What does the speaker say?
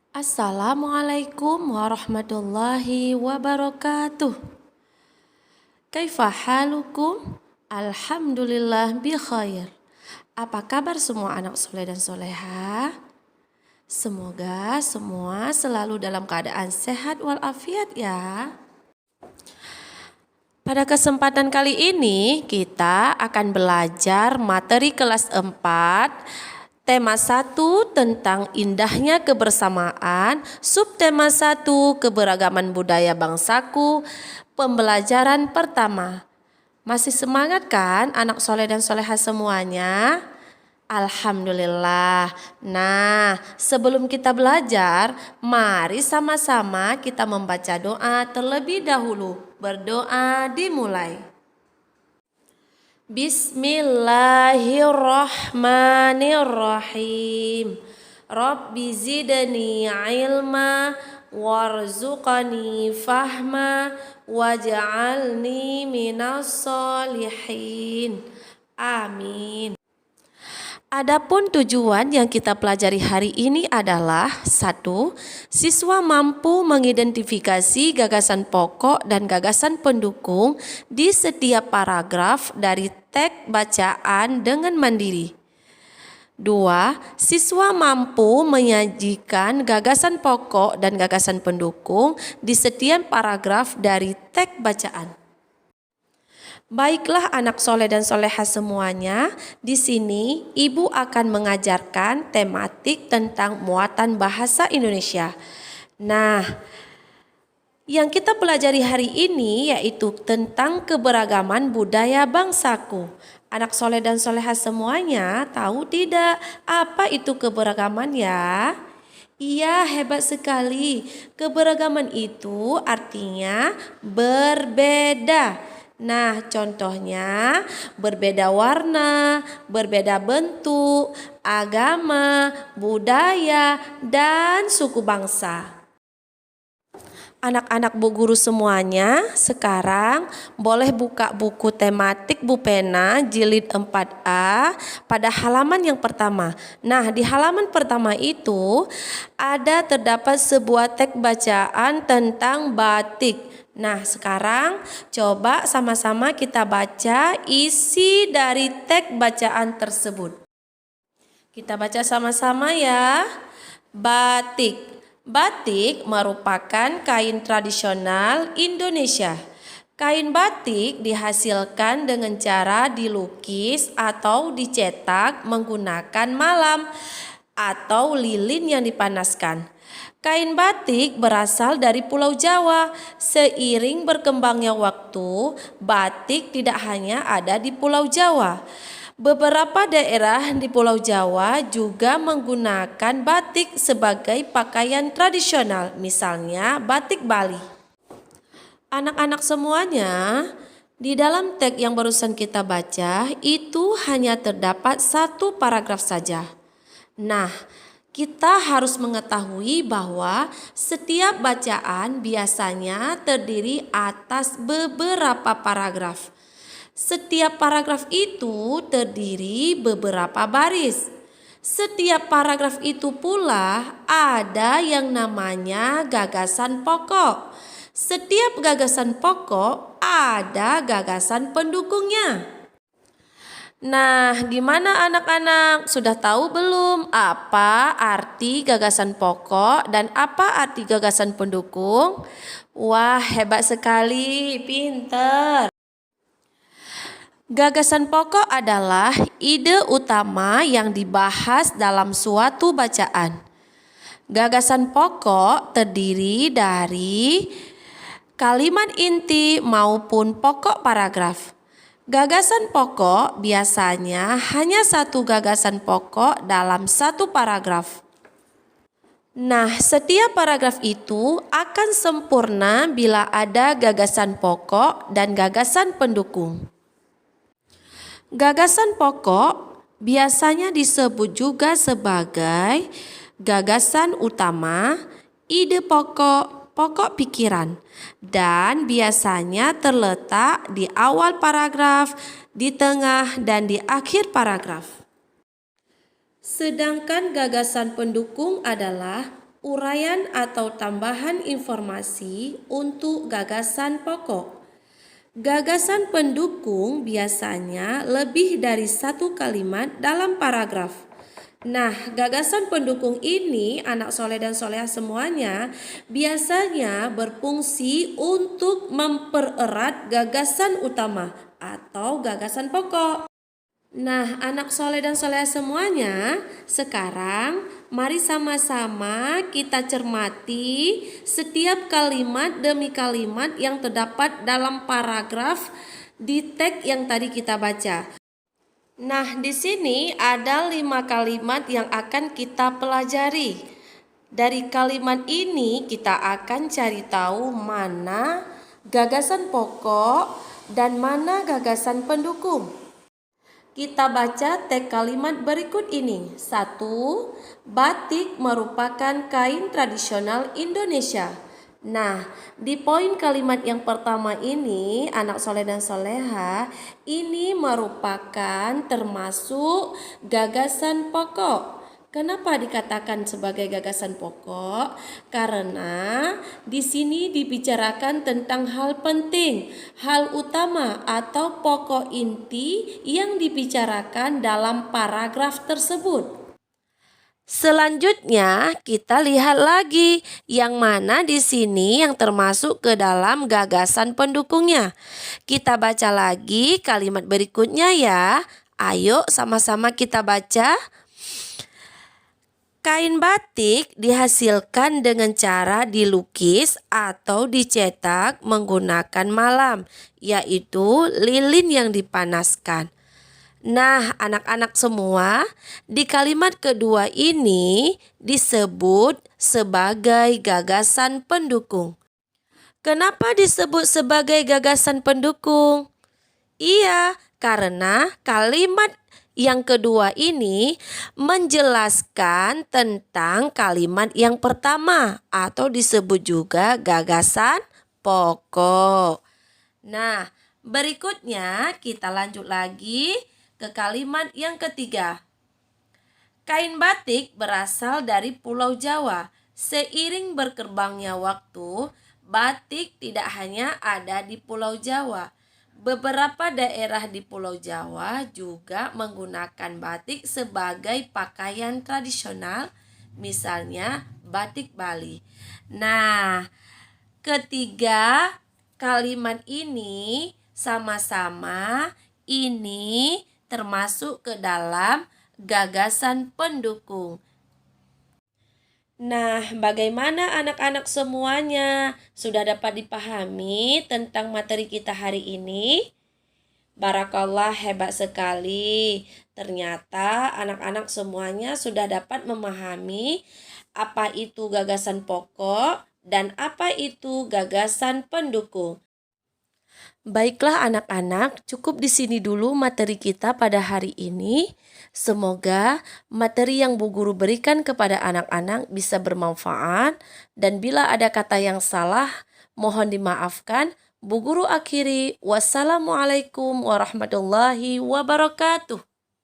Assalamualaikum warahmatullahi wabarakatuh. Kaifa halukum? Alhamdulillah bi khair. Apa kabar semua anak soleh dan soleha? Semoga semua selalu dalam keadaan sehat walafiat ya. Pada kesempatan kali ini kita akan belajar materi kelas 4, tema 1 tentang indahnya kebersamaan, subtema 1 keberagaman budaya bangsaku, pembelajaran pertama. Masih semangat kan anak soleh dan soleha semuanya? Alhamdulillah. Nah, sebelum kita belajar, mari sama-sama kita membaca doa terlebih dahulu. Berdoa dimulai. Bismillahirrahmanirrahim. Rabbi zidni ilma warzuqani fahma waj'alni minas solihin. Amin. Adapun tujuan yang kita pelajari hari ini adalah 1. Siswa mampu mengidentifikasi gagasan pokok dan gagasan pendukung di setiap paragraf dari teks bacaan dengan mandiri. 2. Siswa mampu menyajikan gagasan pokok dan gagasan pendukung di setiap paragraf dari teks bacaan. Baiklah anak soleh dan soleha semuanya, di sini ibu akan mengajarkan tematik tentang muatan bahasa Indonesia. Nah, yang kita pelajari hari ini yaitu tentang keberagaman budaya bangsaku. Anak soleh dan soleha semuanya tahu tidak apa itu keberagaman ya? Iya, hebat sekali. Keberagaman itu artinya berbeda. Nah, contohnya berbeda warna, berbeda bentuk, agama, budaya, dan suku bangsa. Anak-anak Bu Guru semuanya, sekarang boleh buka buku tematik Bu Pena jilid 4A pada halaman yang pertama. Nah, di halaman pertama itu terdapat sebuah teks bacaan tentang batik. Nah, sekarang coba sama-sama kita baca isi dari teks bacaan tersebut. Kita baca sama-sama ya. Batik. Batik merupakan kain tradisional Indonesia. Kain batik dihasilkan dengan cara dilukis atau dicetak menggunakan malam atau lilin yang dipanaskan. Kain batik berasal dari Pulau Jawa. Seiring berkembangnya waktu, batik tidak hanya ada di Pulau Jawa. Beberapa daerah di Pulau Jawa juga menggunakan batik sebagai pakaian tradisional, misalnya batik Bali. Anak-anak semuanya, di dalam teks yang barusan kita baca itu hanya terdapat satu paragraf saja. Nah, kita harus mengetahui bahwa setiap bacaan biasanya terdiri atas beberapa paragraf. Setiap paragraf itu terdiri beberapa baris. Setiap paragraf itu pula ada yang namanya gagasan pokok. Setiap gagasan pokok ada gagasan pendukungnya. Nah, gimana anak-anak? Sudah tahu belum apa arti gagasan pokok dan apa arti gagasan pendukung? Wah, hebat sekali, pinter. Gagasan pokok adalah ide utama yang dibahas dalam suatu bacaan. Gagasan pokok terdiri dari kalimat inti maupun pokok paragraf. Gagasan pokok biasanya hanya satu gagasan pokok dalam satu paragraf. Nah, setiap paragraf itu akan sempurna bila ada gagasan pokok dan gagasan pendukung. Gagasan pokok biasanya disebut juga sebagai gagasan utama, ide pokok, pokok pikiran, dan biasanya terletak di awal paragraf, di tengah, dan di akhir paragraf. Sedangkan gagasan pendukung adalah Uraian atau tambahan informasi untuk gagasan pokok. Gagasan pendukung biasanya lebih dari satu kalimat dalam paragraf. Nah, gagasan pendukung ini anak soleh dan soleha semuanya biasanya berfungsi untuk mempererat gagasan utama atau gagasan pokok. Nah, anak soleh dan soleha semuanya, sekarang mari sama-sama kita cermati setiap kalimat demi kalimat yang terdapat dalam paragraf di teks yang tadi kita baca. Nah, di sini ada 5 kalimat yang akan kita pelajari. Dari kalimat ini kita akan cari tahu mana gagasan pokok dan mana gagasan pendukung. Kita baca teks kalimat berikut ini. 1. Batik merupakan kain tradisional Indonesia. Nah, di poin kalimat yang pertama ini, anak soleh dan soleha, ini merupakan termasuk gagasan pokok. Kenapa dikatakan sebagai gagasan pokok? Karena di sini dibicarakan tentang hal penting, hal utama atau pokok inti yang dibicarakan dalam paragraf tersebut. Selanjutnya kita lihat lagi yang mana di sini yang termasuk ke dalam gagasan pendukungnya. Kita baca lagi kalimat berikutnya ya. Ayo sama-sama kita baca. Kain batik dihasilkan dengan cara dilukis atau dicetak menggunakan malam, yaitu lilin yang dipanaskan. Nah, anak-anak semua, di kalimat kedua ini disebut sebagai gagasan pendukung. Kenapa disebut sebagai gagasan pendukung? Iya, karena kalimat yang kedua ini menjelaskan tentang kalimat yang pertama atau disebut juga gagasan pokok. Nah, berikutnya kita lanjut lagi ke kalimat yang ketiga. Kain batik berasal dari Pulau Jawa. Seiring berkembangnya waktu, batik tidak hanya ada di Pulau Jawa. Beberapa daerah di Pulau Jawa juga menggunakan batik sebagai pakaian tradisional, misalnya batik Bali. Nah, ketiga kalimat ini sama-sama ini termasuk ke dalam gagasan pendukung. Nah, bagaimana anak-anak semuanya? Sudah dapat dipahami tentang materi kita hari ini? Barakallah, hebat sekali. Ternyata anak-anak semuanya sudah dapat memahami apa itu gagasan pokok dan apa itu gagasan pendukung. Baiklah anak-anak, cukup di sini dulu materi kita pada hari ini. Semoga materi yang Bu Guru berikan kepada anak-anak bisa bermanfaat dan bila ada kata yang salah, mohon dimaafkan. Bu Guru akhiri, wassalamualaikum warahmatullahi wabarakatuh.